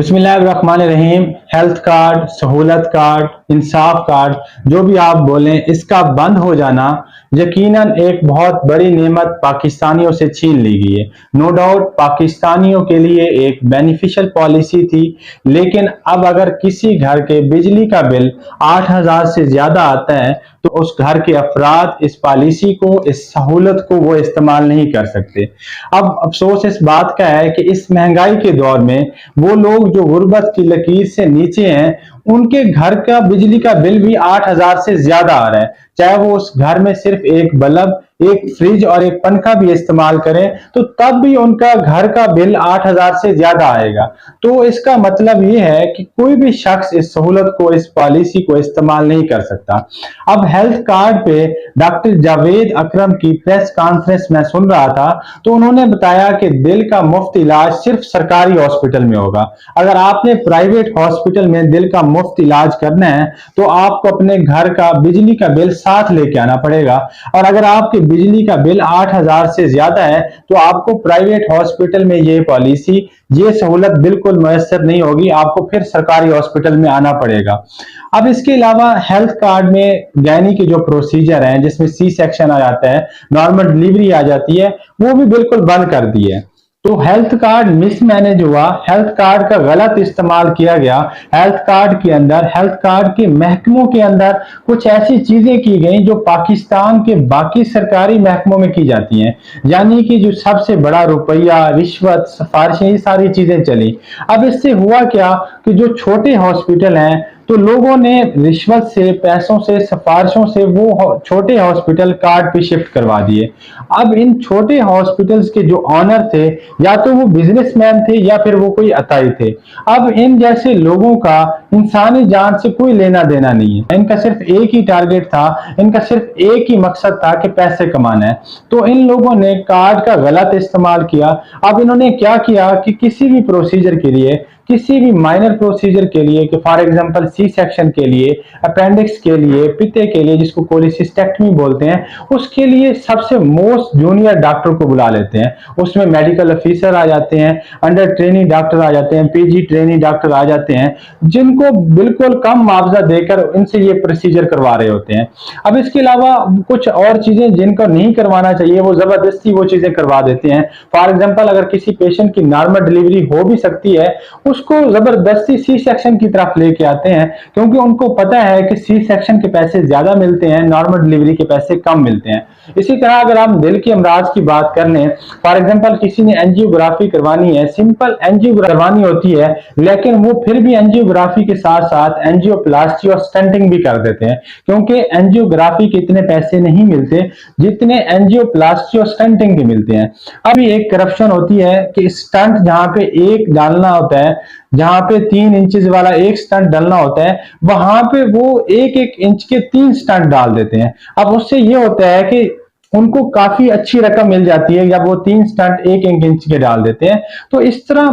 बिस्मिल्लाहिर्रहमानिर्रहीम। Health card, सहूलत card, इंसाफ card, जो भी आप बोलें, इसका बंद हो जाना यकीनन एक बहुत बड़ी नेमत पाकिस्तानियों से छीन ली गई है। नो डाउट पाकिस्तानियों के लिए एक बेनिफिशियल पॉलिसी थी, लेकिन अब अगर किसी घर के बिजली का बिल 8,000 से ज्यादा आता है तो उस घर के अफराद इस पॉलिसी को, इस सहूलत को वो इस्तेमाल नहीं कर सकते। अब अफसोस इस बात का है कि इस महंगाई के दौर में वो लोग जो गुर्बत की लकीर से नीचे हैं, उनके घर का बिजली का बिल भी 8,000 से ज्यादा आ रहा है। चाहे वो उस घर में सिर्फ एक बल्ब, एक फ्रिज और एक पंखा भी इस्तेमाल करें तो तब भी उनका घर का बिल 8,000 से ज्यादा आएगा। तो इसका मतलब ये है कि कोई भी शख्स इस सहूलत को, इस पॉलिसी को इस्तेमाल नहीं कर सकता। अब हेल्थ कार्ड पे डॉक्टर जावेद अकरम की प्रेस कॉन्फ्रेंस में सुन रहा था, तो उन्होंने बताया कि दिल का मुफ्त इलाज सिर्फ सरकारी हॉस्पिटल में होगा। अगर आपने प्राइवेट हॉस्पिटल में दिल का मुफ्त इलाज करना है तो आपको अपने घर का बिजली का बिल साथ लेके आना पड़ेगा, और अगर आपके बिजली का बिल 8,000 से ज्यादा है तो आपको प्राइवेट हॉस्पिटल में ये पॉलिसी, ये सहूलत बिल्कुल मैसर नहीं होगी, आपको फिर सरकारी हॉस्पिटल में आना पड़ेगा। अब इसके अलावा हेल्थ कार्ड में गैनी के जो प्रोसीजर हैं, जिसमें सी सेक्शन आ जाता है, नॉर्मल डिलीवरी आ जाती है, वो भी बिल्कुल बंद कर दी है। तो हेल्थ कार्ड मिसमैनेज हुआ, हेल्थ कार्ड का गलत इस्तेमाल किया गया। हेल्थ कार्ड के अंदर, हेल्थ कार्ड के महकमों के अंदर कुछ ऐसी चीजें की गई जो पाकिस्तान के बाकी सरकारी महकमों में की जाती हैं, यानी कि जो सबसे बड़ा रुपया, रिश्वत, सिफारिशें, ये सारी चीजें चली। अब इससे हुआ क्या कि जो छोटे हॉस्पिटल हैं, तो लोगों ने रिश्वत से, पैसों से, सिफारिशों से वो छोटे हॉस्पिटल कार्ड पे शिफ्ट करवा दिए। अब इन छोटे हॉस्पिटल्स के जो ऑनर थे, या तो वो बिजनेसमैन थे या फिर वो कोई अताई थे। अब इन जैसे लोगों का इंसानी जान से कोई लेना देना नहीं है, इनका सिर्फ एक ही टारगेट था, इनका सिर्फ एक ही मकसद था कि पैसे कमाना है। तो इन लोगों ने कार्ड का गलत इस्तेमाल किया। अब इन्होंने क्या किया कि किसी भी प्रोसीजर के लिए, किसी भी माइनर प्रोसीजर के लिए, कि फॉर एग्जांपल सी सेक्शन के लिए, अपेंडिक्स के लिए, पित्ते के लिए जिसको कोलिसिस्टेक्टमी बोलते हैं, उसके लिए सबसे मोस्ट जूनियर डॉक्टर को बुला लेते हैं। उसमें मेडिकल ऑफिसर आ जाते हैं, अंडर ट्रेनिंग डॉक्टर आ जाते हैं, पीजी ट्रेनिंग डॉक्टर आ जाते हैं, जिनको बिल्कुल कम मुआवजा देकर इनसे ये प्रोसीजर करवा रहे होते हैं। अब इसके अलावा कुछ और चीजें जिनको नहीं करवाना चाहिए, वो जबरदस्ती वो चीजें करवा देते हैं। फॉर एग्जाम्पल अगर किसी पेशेंट की नॉर्मल डिलीवरी हो भी सकती है, उसको जबरदस्ती सी सेक्शन की तरफ लेके आते हैं, क्योंकि उनको पता है कि सी सेक्शन के पैसे ज्यादा मिलते हैं, नॉर्मल डिलीवरी के पैसे कम मिलते हैं। इसी तरह अगर हम दिल के अमराज की बात कर लें, फॉर एग्जांपल किसी ने एंजियोग्राफी करवानी है, सिंपल एंजियोग्राफी करवानी होती है, लेकिन वो फिर भी एंजियोग्राफी के साथ साथ एंजियोप्लास्टी और स्टंटिंग भी कर देते हैं, क्योंकि एंजियोग्राफी के इतने पैसे नहीं मिलते जितने एंजियोप्लास्टी और स्टंटिंग के मिलते हैं। अभी एक करप्शन होती है कि स्टंट जहां पे एक डालना होता है, जहां पे 3 इंचेस वाला एक स्टंट डालना होता है, वहां पे वो एक एक इंच के 3 स्टंट डाल देते हैं। अब उससे ये होता है कि उनको काफी अच्छी रकम मिल जाती है जब वो 3 स्टंट एक एक इंच के डाल देते हैं। तो इस तरह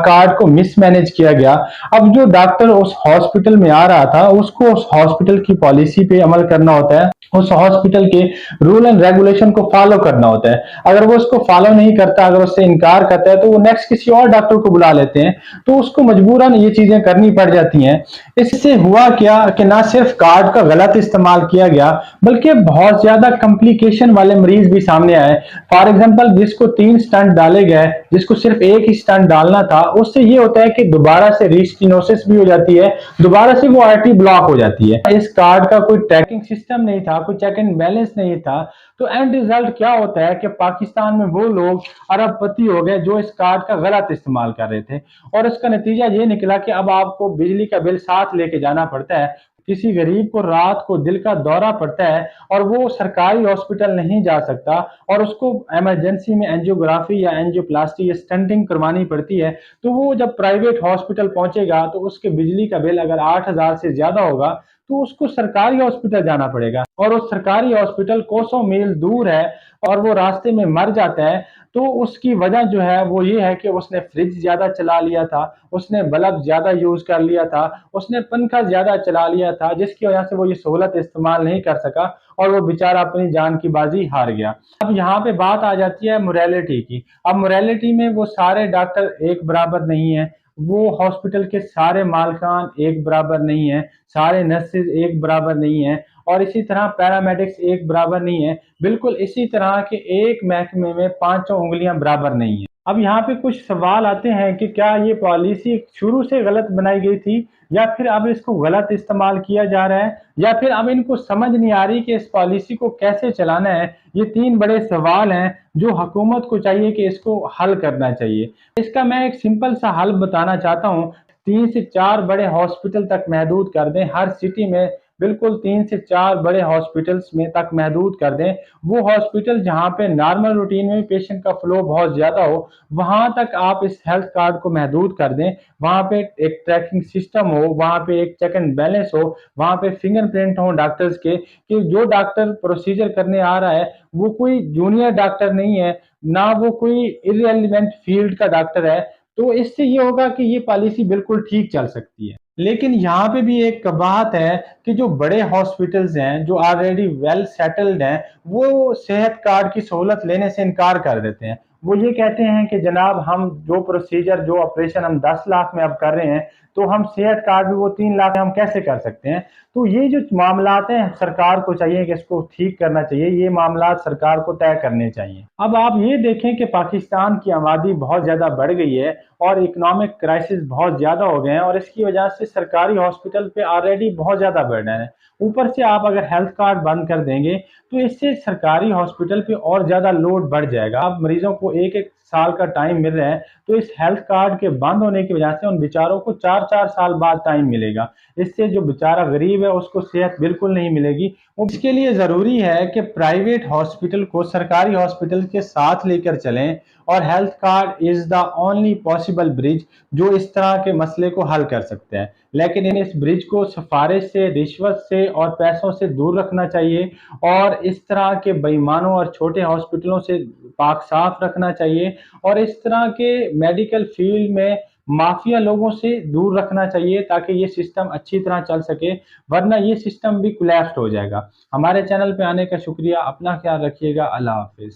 कार्ड को मिसमैनेज किया गया। अब जो डॉक्टर उस हॉस्पिटल में आ रहा था, उसको उस हॉस्पिटल की पॉलिसी पे अमल करना होता है, उस हॉस्पिटल के रूल एंड रेगुलेशन को फॉलो करना होता है। अगर वो उसको फॉलो नहीं करता, अगर उससे इनकार करता है, तो वो नेक्स्ट किसी और डॉक्टर को बुला लेते हैं, तो उसको मजबूरन ये चीजें करनी पड़ जाती हैं। इससे हुआ क्या कि ना सिर्फ कार्ड का गलत इस्तेमाल किया गया, बल्कि बहुत ज्यादा कॉम्प्लिकेशन वाले मरीज भी सामने आए। फॉर एग्जांपल जिसको 3 स्टंट डाले गए, जिसको सिर्फ एक ही स्टंट डालना था, उससे ये होता है कि दोबारा से रीस्टिनोसिस भी हो जाती है, दोबारा से वो आर्टरी ब्लॉक हो जाती है। इस कार्ड का कोई ट्रैकिंग सिस्टम नहीं था, कोई चेक एंड बैलेंस नहीं था। तो एंड रिजल्ट क्या होता है कि पाकिस्तान में वो लोग अरबपति हो गए जो इस कार्ड का गलत इस्तेमाल कर रहे थे, और इसका नतीजा ये निकला कि अब आपको बिजली का बिल साथ लेके जाना पड़ता है। किसी गरीब को रात को दिल का दौरा पड़ता है और वो सरकारी हॉस्पिटल नहीं जा सकता, और उसको इमरजेंसी में एंजियोग्राफी या एंजियोप्लास्टी या स्टंटिंग करवानी पड़ती है, तो वो जब प्राइवेट हॉस्पिटल पहुंचेगा तो उसके बिजली का बिल अगर 8,000 से ज्यादा होगा तो उसको सरकारी हॉस्पिटल जाना पड़ेगा, और वो सरकारी हॉस्पिटल कोसों मील दूर है और वो रास्ते में मर जाता है। तो उसकी वजह जो है वो ये है कि उसने फ्रिज ज्यादा चला लिया था, उसने बल्ब ज्यादा यूज कर लिया था, उसने पंखा ज्यादा चला लिया था, जिसकी वजह से वो ये सहूलत इस्तेमाल नहीं कर सका और वो बेचारा अपनी जान की बाजी हार गया। अब यहाँ पे बात आ जाती है मोरालिटी की। अब मोरालिटी में वो सारे डॉक्टर एक बराबर नहीं है। وہ ہاسپٹل کے سارے مالکان ایک برابر نہیں ہیں، سارے نرسز ایک برابر نہیں ہیں، اور اسی طرح پیرامیڈکس ایک برابر نہیں ہے، بالکل اسی طرح کے ایک محکمے میں پانچوں انگلیاں برابر نہیں ہیں۔ اب یہاں پہ کچھ سوال آتے ہیں کہ کیا یہ پالیسی شروع سے غلط بنائی گئی تھی، یا پھر اب اس کو غلط استعمال کیا جا رہا ہے، یا پھر اب ان کو سمجھ نہیں آ رہی کہ اس پالیسی کو کیسے چلانا ہے۔ یہ تین بڑے سوال ہیں جو حکومت کو چاہیے کہ اس کو حل کرنا چاہیے۔ اس کا میں ایک سمپل سا حل بتانا چاہتا ہوں۔ 3 سے 4 بڑے ہاسپٹل تک محدود کر دیں ہر سٹی میں، بالکل 3 سے 4 بڑے ہاسپٹلز میں تک محدود کر دیں۔ وہ ہاسپٹل جہاں پہ نارمل روٹین میں پیشنٹ کا فلو بہت زیادہ ہو، وہاں تک آپ اس ہیلتھ کارڈ کو محدود کر دیں۔ وہاں پہ ایک ٹریکنگ سسٹم ہو، وہاں پہ ایک چیک اینڈ بیلنس ہو، وہاں پہ فنگر پرنٹ ہوں ڈاکٹرز کے کہ جو ڈاکٹر پروسیجر کرنے آ رہا ہے وہ کوئی جونیئر ڈاکٹر نہیں ہے، نہ وہ کوئی ارریلیونٹ فیلڈ کا ڈاکٹر ہے۔ تو اس سے یہ ہوگا کہ یہ پالیسی بالکل ٹھیک چل سکتی ہے۔ لیکن یہاں پہ بھی ایک قباحت ہے کہ جو بڑے ہاسپٹلز ہیں جو آلریڈی ویل سیٹلڈ ہیں، وہ صحت کارڈ کی سہولت لینے سے انکار کر دیتے ہیں۔ وہ یہ کہتے ہیں کہ جناب ہم جو پروسیجر جو آپریشن ہم 10 لاکھ میں اب کر رہے ہیں، تو ہم صحت کارڈ بھی وہ 3 لاکھ میں ہم کیسے کر سکتے ہیں؟ تو یہ جو معاملات ہیں سرکار کو چاہیے کہ اس کو ٹھیک کرنا چاہیے، یہ معاملات سرکار کو طے کرنے چاہیے۔ اب آپ یہ دیکھیں کہ پاکستان کی آبادی بہت زیادہ بڑھ گئی ہے اور اکنامک کرائسس بہت زیادہ ہو گئے ہیں، اور اس کی وجہ سے سرکاری ہاسپٹل پہ آلریڈی بہت زیادہ برڈن ہے۔ اوپر سے آپ اگر ہیلتھ کارڈ بند کر دیں گے تو اس سے سرکاری ہاسپٹل پہ اور زیادہ لوڈ بڑھ جائے گا۔ اب مریضوں کو 1 سال کا ٹائم مل رہا ہے، تو اس ہیلتھ کارڈ کے بند ہونے کی وجہ سے ان بیچاروں کو 4 سال بعد ٹائم ملے گا۔ اس سے جو بیچارہ غریب ہے اس کو صحت بالکل نہیں ملے گی۔ اس کے لیے ضروری ہے کہ پرائیویٹ ہاسپٹل کو سرکاری ہاسپٹل کے ساتھ لے کر چلیں، اور health card is the only possible bridge جو اس طرح کے مسئلے کو حل کر سکتے ہیں۔ لیکن اس برج کو سفارش سے، رشوت سے اور پیسوں سے دور رکھنا چاہیے، اور اس طرح کے بے ایمانوں اور چھوٹے ہاسپٹلوں سے پاک صاف رکھنا چاہیے، اور اس طرح کے میڈیکل فیلڈ میں مافیا لوگوں سے دور رکھنا چاہیے تاکہ یہ سسٹم اچھی طرح چل سکے، ورنہ یہ سسٹم بھی کولیپس ہو جائے گا۔ ہمارے چینل پہ آنے کا شکریہ، اپنا خیال رکھیے گا، اللہ حافظ۔